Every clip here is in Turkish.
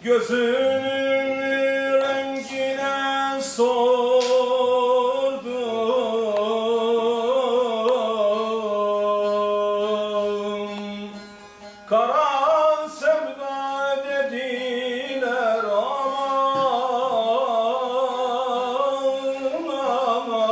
Gözünün rengine sordum, kara sevda dediler aman aman.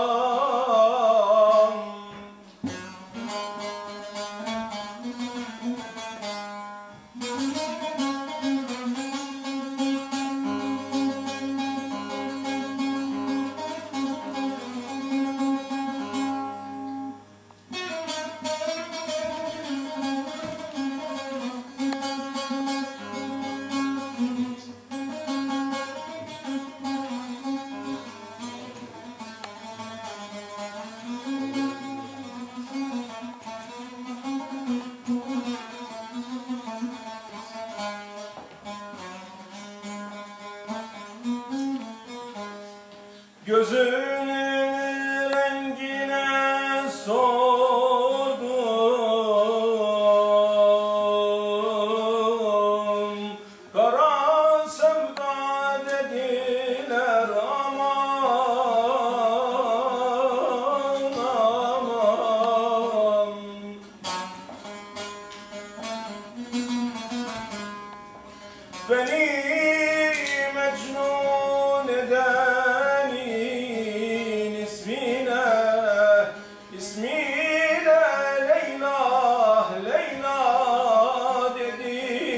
Gözünün rengine sordum, kara sevda dediler aman aman. Beni mecnun eden ismine Leyla, Leyla dediler.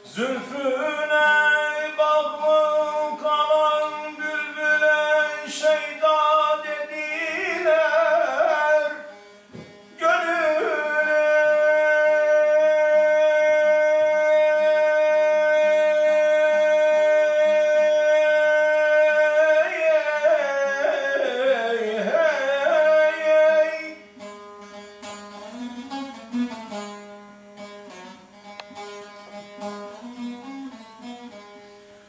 Zülfüne bağlı kalan bülbüle şeyda dediler. Gönüle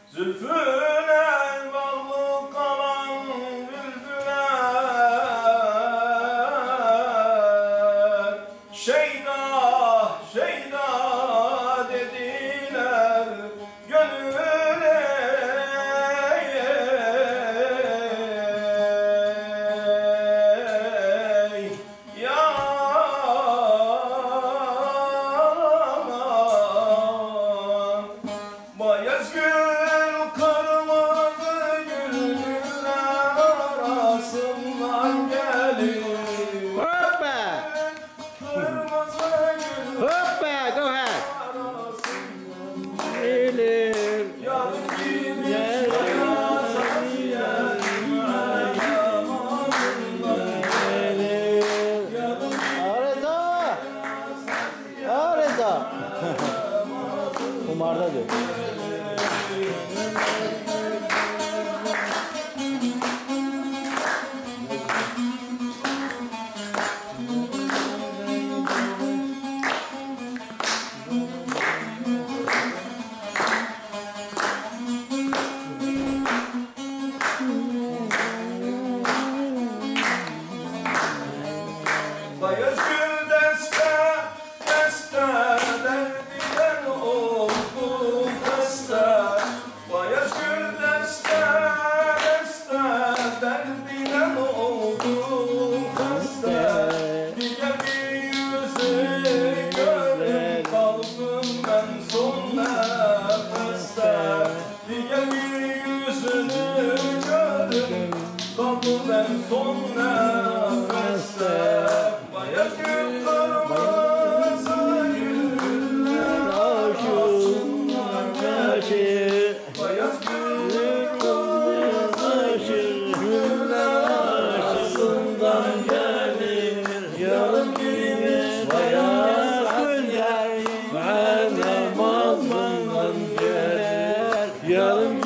Zülfüne bağlı kalan bülbüle şeyda, şeyda dediler. Gönüle yaman. Bayezgül kırmızı güller arasından gelir. Hoppa! Kırmızı güller Hoppa! Go ahead! arasından Gelir. yar gibi Areza! Areza! Kumardadır. Bayezgül deste, deste derdinden oldu deste. Bayezgül deste, deste derdinden oldu deste. Diğer bir yüzü görüp kaldım ben son nefeste. Diğer bir yüzünü görüp kaldım ben son nefeste. Bayezgül kırmızı güller arasından gelir. Bayezgül kırmızı güller arasından gelir. Yarım